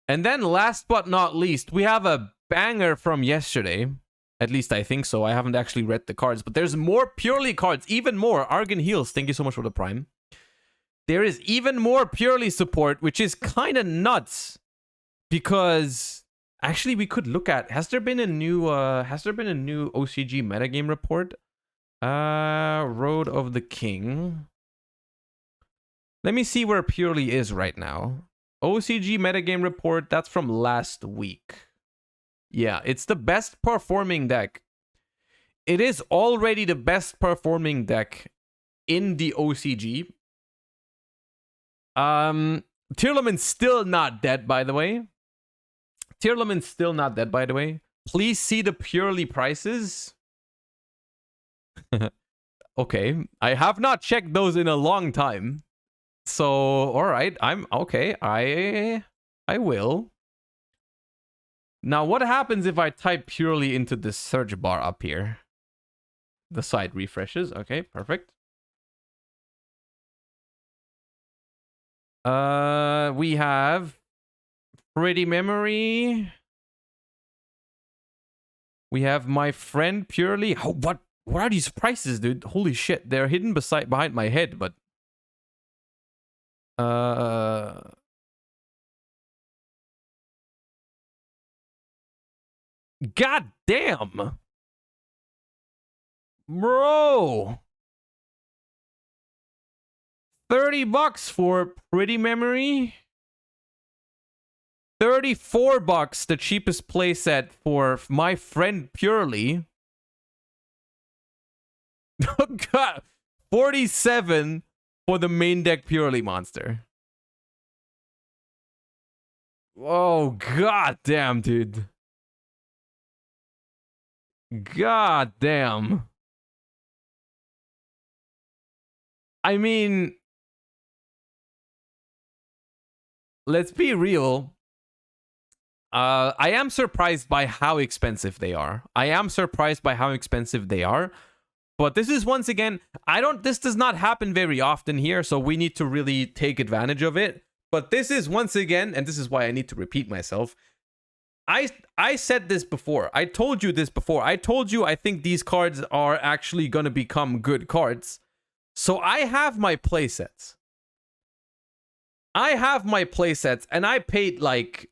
And then last but not least, we have a banger from yesterday. At least I think so. I haven't actually read the cards, but there's more Purrely cards, even more. Argan Heals, thank you so much for the Prime. There is even more Purrely support, which is kind of nuts. Because actually we could look at, has there been a new OCG metagame report? Road of the King. Let me see where Purrely is right now. OCG metagame report, that's from last week. Yeah, it's the best performing deck. It is already the best performing deck in the OCG. Tearlaman's still not dead, by the way. Tearlaman's still not dead, by the way. Please see the Purrely prices. Okay, I have not checked those in a long time. So, all right, I'm okay. I will. Now, what happens if I type Purrely into the search bar up here? The site refreshes. Okay, perfect. We have Pretty Memory. We have My Friend Purrely. Oh, what are these prices, dude? Holy shit, they're hidden behind my head, but God damn. Bro. $30 for Pretty Memory. $34, the cheapest playset for My Friend Purrely. Oh god. 47 for the main deck Purrely monster. Oh god damn, dude. God damn. I mean, let's be real. I am surprised by how expensive they are. But this is, once again, this does not happen very often here, so we need to really take advantage of it. But this is, once again, and this is why I need to repeat myself, I said this before. I told you this before. I told you I think these cards are actually going to become good cards. So I have my playsets. And I paid, like,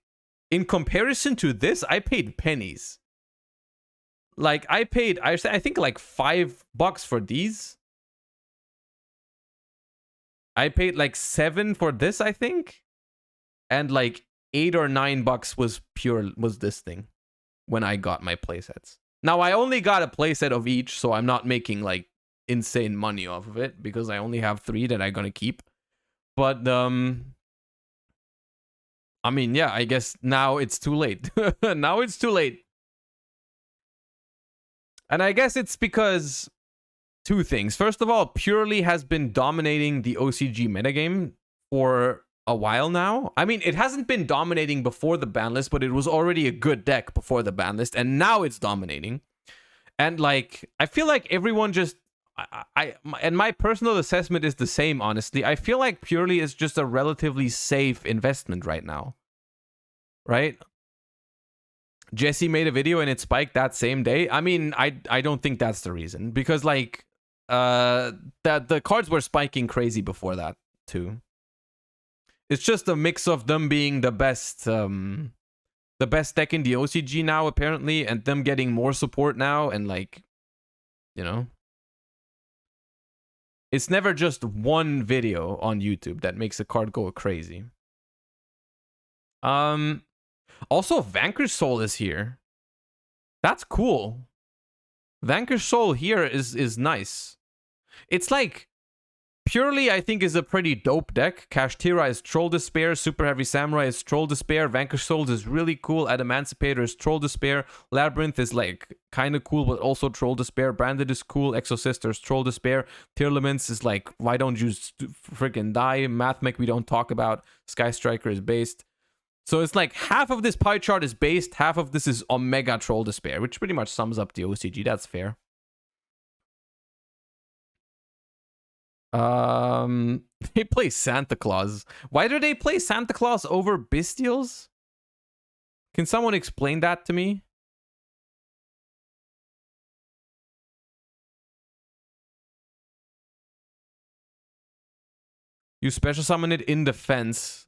in comparison to this, I paid pennies. Like, I paid, I think, like $5 for these. I paid like $7 for this, I think. And like $8 or $9 was this thing when I got my playsets. Now, I only got a playset of each, so I'm not making like insane money off of it because I only have 3 that I'm gonna keep. But I mean, yeah, I guess now it's too late. Now it's too late. And I guess it's because two things. First of all, Purrely has been dominating the OCG metagame for a while now. I mean, it hasn't been dominating before the ban list, but it was already a good deck before the ban list, and now it's dominating. And like, I feel like everyone just, and my personal assessment is the same, honestly. I feel like Purrely is just a relatively safe investment right now. Right? Jesse made a video and it spiked that same day. I mean, I don't think that's the reason, because like the cards were spiking crazy before that too. It's just a mix of them being the best deck in the OCG now apparently, and them getting more support now, and like, you know, it's never just one video on YouTube that makes a card go crazy. Also, Vanquish Soul is here. That's cool. Vanquish Soul here is nice. It's like, Purrely, I think, is a pretty dope deck. Kashtira is Troll Despair. Super Heavy Samurai is Troll Despair. Vanquish Souls is really cool. Adamancipator is Troll Despair. Labyrinth is like kind of cool, but also Troll Despair. Branded is cool. Exosister is Troll Despair. Tearlaments is like, why don't you freaking die? Mathmech we don't talk about. Sky Striker is based. So it's like half of this pie chart is based, half of this is Omega Troll Despair, which pretty much sums up the OCG. That's fair. They play Santa Claus. Why do they play Santa Claus over Bestials? Can someone explain that to me? You special summon it in defense,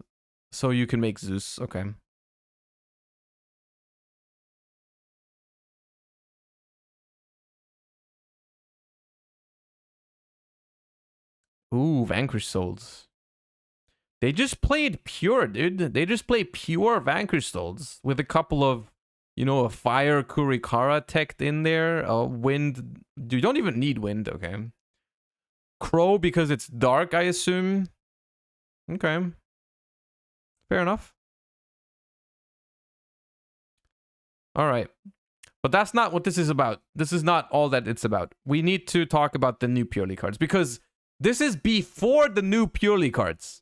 so you can make Zeus. Okay. Ooh, Vanquish Souls. They just played pure, dude. They just play pure Vanquish Souls with a couple of, you know, a fire Kurikara tech in there. Wind. You don't even need wind. Okay. Crow because it's dark, I assume. Okay. Fair enough. All right. But that's not what this is about. This is not all that it's about. We need to talk about the new Purrely cards because this is before the new Purrely cards.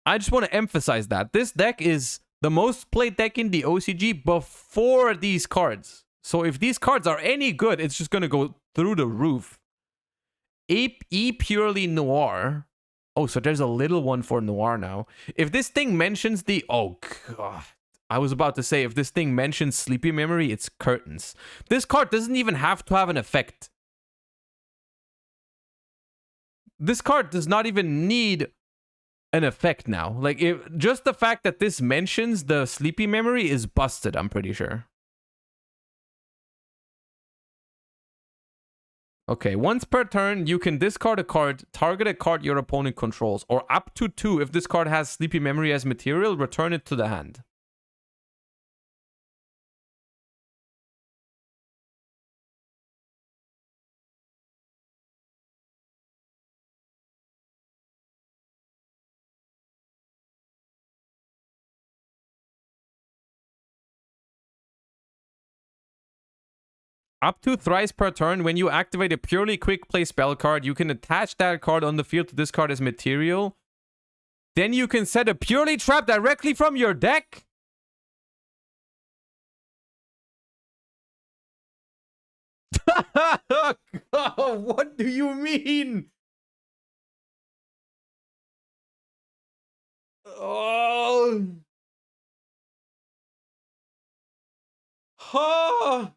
I just want to emphasize that. This deck is the most played deck in the OCG before these cards. So if these cards are any good, it's just going to go through the roof. E Purrely Noir. Oh, so there's a little one for Noir now. If this thing mentions the... Oh, God. I was about to say, if this thing mentions Sleepy Memory, it's curtains. This card doesn't even have to have an effect. This card does not even need an effect now. Like, just the fact that this mentions the Sleepy Memory is busted, I'm pretty sure. Okay, once per turn, you can discard a card, target a card your opponent controls, or up to 2 if this card has Sleepy Memory as material, return it to the hand. Up to thrice per turn, when you activate a purely quick play spell card, you can attach that card on the field to this card as material. Then you can set a purely trap directly from your deck. What do you mean? Oh. Huh.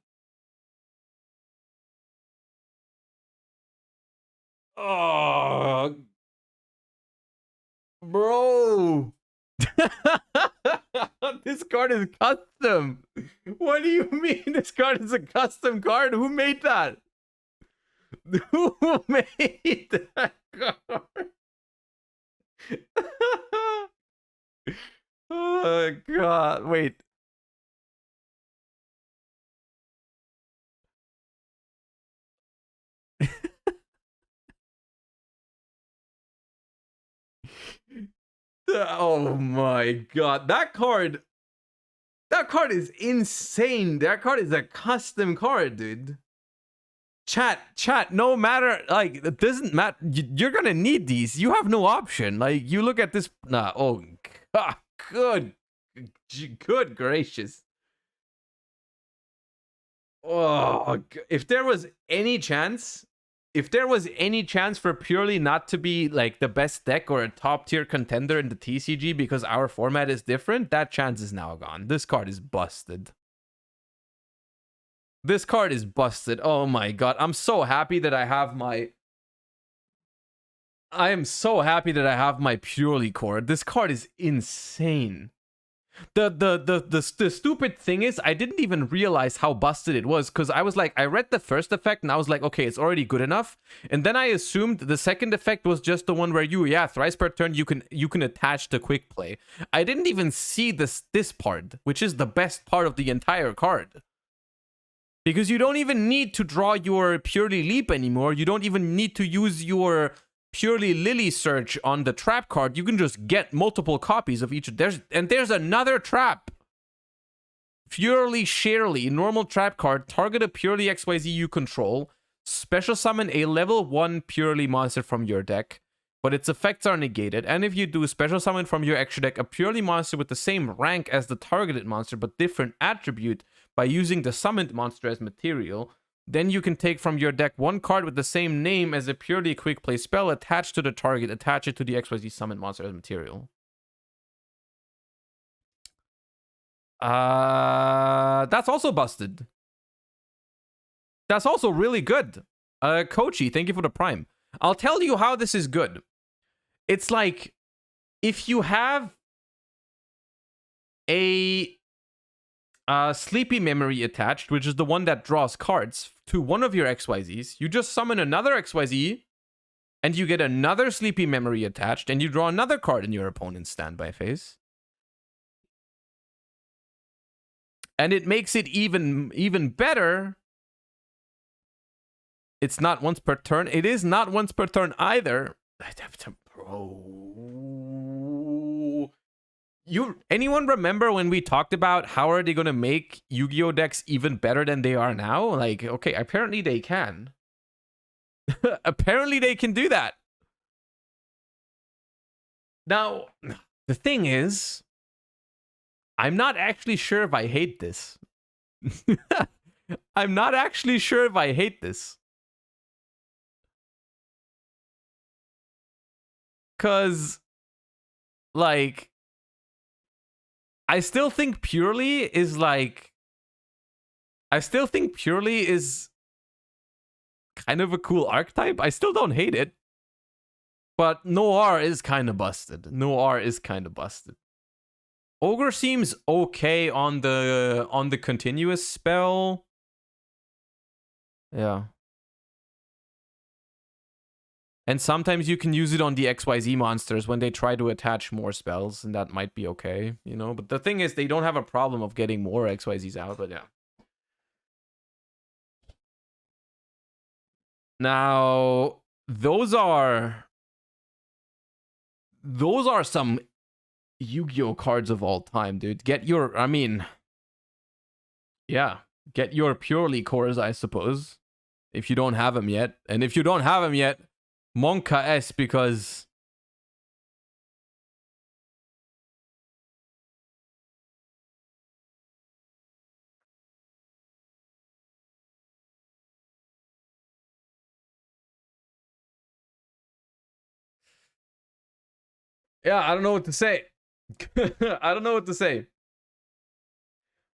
Oh. Bro. This card is custom. What do you mean this card is a custom card? Who made that? Who made that card? Oh God, wait. Oh my God, that card is insane. That card is a custom card, dude. Chat, no matter, like, it doesn't matter. You're gonna need these. You have no option. Like, you look at this. Nah, oh, God, good gracious. Oh, if there was any chance for Purrely not to be like the best deck or a top tier contender in the TCG because our format is different, that chance is now gone. This card is busted. This card is busted. Oh my God. I'm so happy that I have my Purrely card. This card is insane. The stupid thing is I didn't even realize how busted it was because I was like, I read the first effect and I was like, okay, it's already good enough. And then I assumed the second effect was just the one where thrice per turn you can attach the quick play. I didn't even see this part, which is the best part of the entire card. Because you don't even need to draw your Purrely Leap anymore. You don't even need to use your Purrely Lily search on the trap card. You can just get multiple copies of each. There's another trap. Purrely Sharely, normal trap card. Target a Purrely XYZ you control. Special summon a level 1 Purrely monster from your deck, but its effects are negated. And if you do, special summon from your extra deck a Purrely monster with the same rank as the targeted monster, but different attribute by using the summoned monster as material. Then you can take from your deck one card with the same name as a purely quick play spell attached to the target, attach it to the XYZ summoned monster as material. That's also busted. That's also really good. Kochi, thank you for the prime. I'll tell you how this is good. It's like if you have a sleepy memory attached, which is the one that draws cards to one of your XYZs, you just summon another XYZ and you get another sleepy memory attached and you draw another card in your opponent's standby phase. And it makes it even better. It's not once per turn. It is not once per turn either. Bro. Anyone remember when we talked about how are they going to make Yu-Gi-Oh decks even better than they are now? Like, okay, apparently they can. Apparently they can do that. Now, the thing is, I'm not actually sure if I hate this. I'm not actually sure if I hate this. Because, like, I still think Purrely is like... I still think Purrely is kind of a cool archetype. I still don't hate it. But Noir is kind of busted. Noir is kind of busted. Ogre seems okay on the continuous spell. Yeah. And sometimes you can use it on the XYZ monsters when they try to attach more spells, and that might be okay, you know? But the thing is, they don't have a problem of getting more XYZs out, but yeah. Now, those are some Yu-Gi-Oh cards of all time, dude. Get your Purrely cores, I suppose, if you don't have them yet. And if you don't have them yet, Monka S, because yeah, I don't know what to say. I don't know what to say.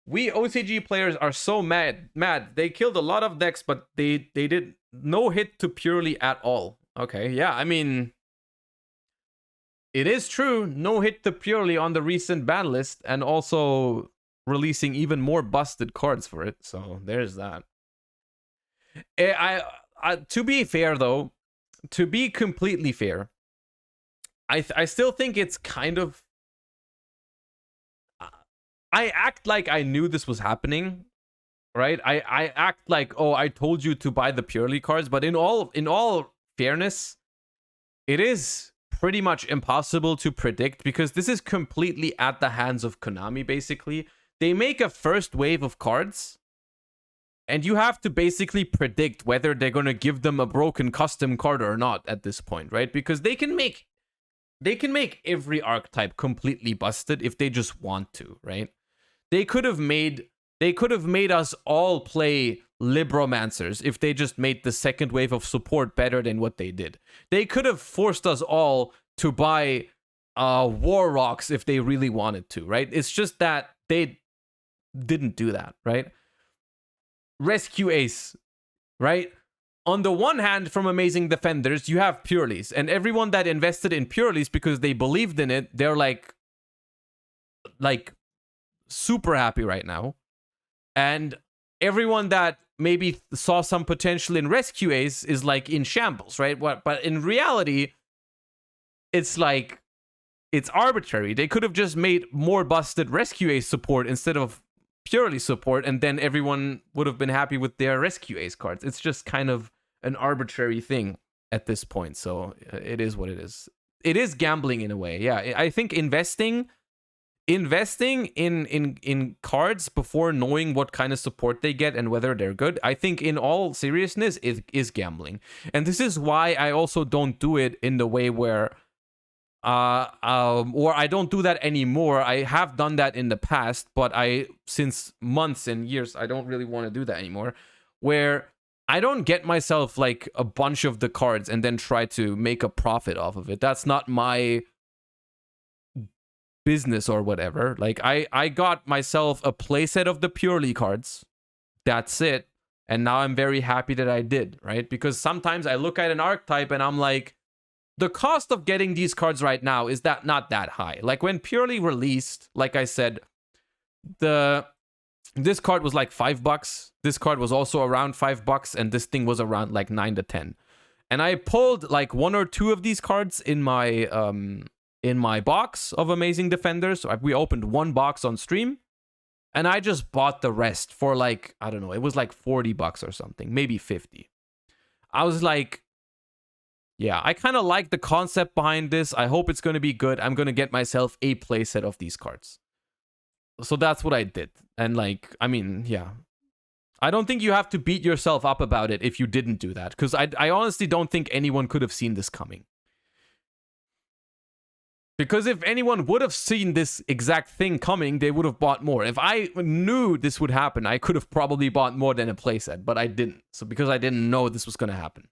We OCG players are so mad. They killed a lot of decks, but they did no hit to Purrely at all. Okay, yeah, I mean, it is true. No hit to Purrely on the recent ban list, and also releasing even more busted cards for it. So there's that. To be fair though, to be completely fair, I still think it's kind of... I act like I knew this was happening, right? I act like, oh, I told you to buy the Purrely cards, but in all fairness, it is pretty much impossible to predict because this is completely at the hands of Konami, basically. They make a first wave of cards, and you have to basically predict whether they're going to give them a broken custom card or not at this point, right? Because they can make every archetype completely busted if they just want to, right? They could have made us all play Libromancers if they just made the second wave of support better than what they did. They could have forced us all to buy War Rocks if they really wanted to, right? It's just that they didn't do that, right? Rescue Ace, right? On the one hand, from Amazing Defenders, you have Purrelys, and everyone that invested in Purrelys because they believed in it, they're like super happy right now. And everyone that maybe saw some potential in Rescue Ace is like in shambles, right? But in reality, it's like, it's arbitrary. They could have just made more busted Rescue Ace support instead of Purrely support, and then everyone would have been happy with their Rescue Ace cards. It's just kind of an arbitrary thing at this point. So it is what it is. It is gambling in a way. Yeah, I think investing in cards before knowing what kind of support they get and whether they're good, I think in all seriousness is gambling. And this is why I also don't do it in the way where or I don't do that anymore. I have done that in the past, but since months and years, I don't really want to do that anymore, where I don't get myself like a bunch of the cards and then try to make a profit off of it. That's not my business or whatever. Like, I got myself a playset of the Purrely cards. That's it. And now I'm very happy that I did, right? Because sometimes I look at an archetype and I'm like, the cost of getting these cards right now is that not that high. Like when Purrely released, like I said, this card was like $5. This card was also around $5, and this thing was around like 9 to 10. And I pulled like 1 or 2 of these cards in my box of Amazing Defenders. So we opened 1 box on stream, and I just bought the rest for like, I don't know, it was like $40 or something, maybe 50. I was like, yeah, I kind of like the concept behind this. I hope it's going to be good. I'm going to get myself a playset of these cards. So that's what I did. And like, I mean, yeah. I don't think you have to beat yourself up about it if you didn't do that. Because I honestly don't think anyone could have seen this coming. Because if anyone would have seen this exact thing coming, they would have bought more. If I knew this would happen, I could have probably bought more than a playset. But I didn't. So because I didn't know this was going to happen.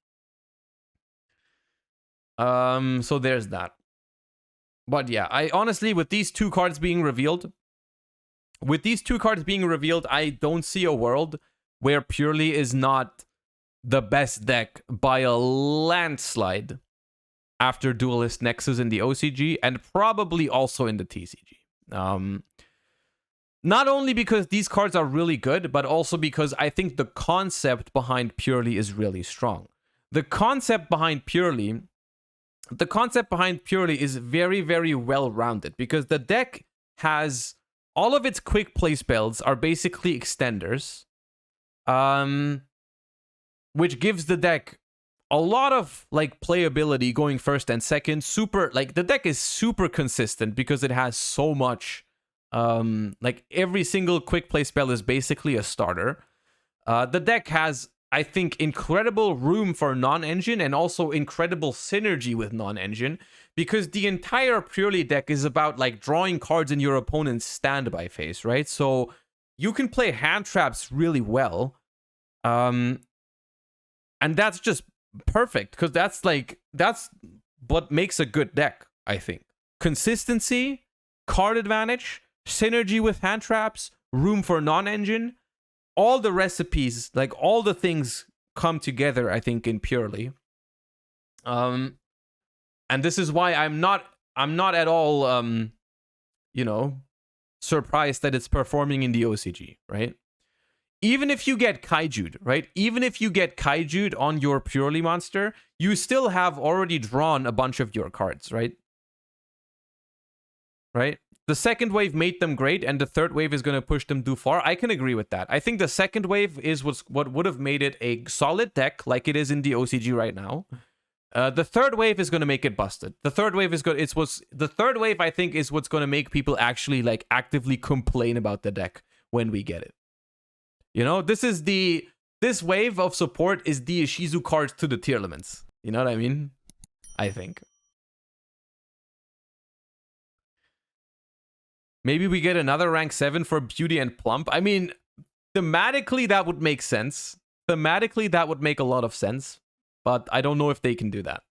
So there's that. But yeah, I honestly, with these 2 cards being revealed, I don't see a world where Purrely is not the best deck by a landslide after Duelist Nexus in the OCG and probably also in the TCG. Not only because these cards are really good, but also because I think the concept behind Purrely is really strong. The concept behind Purrely is very, very well-rounded because the deck has all of its quick play spells are basically extenders, which gives the deck a lot of like playability going first and second. Super, like the deck is super consistent because it has so much. Like every single quick play spell is basically a starter. The deck has, I think, incredible room for non-engine and also incredible synergy with non-engine because the entire Purrely deck is about like drawing cards in your opponent's standby phase, right? So you can play hand traps really well. And that's just perfect because that's what makes a good deck, I think. Consistency, card advantage, synergy with hand traps, room for non-engine. All the recipes, like all the things come together, I think, in Purrely. And this is why I'm not at all, surprised that it's performing in the OCG, right? Even if you get Kaiju'd, right? Even if you get Kaiju'd on your Purrely monster, you still have already drawn a bunch of your cards, right? Right? The second wave made them great, and the third wave is going to push them too far. I can agree with that. I think the second wave is what would have made it a solid deck, like it is in the OCG right now. The third wave is going to make it busted. The third wave is good. The third wave, I think, is what's going to make people actually like actively complain about the deck when we get it. You know, this wave of support is the Ishizu cards to the tier elements. You know what I mean? I think. Maybe we get another rank 7 for Beauty and Plump. I mean, thematically, that would make sense. Thematically, that would make a lot of sense. But I don't know if they can do that.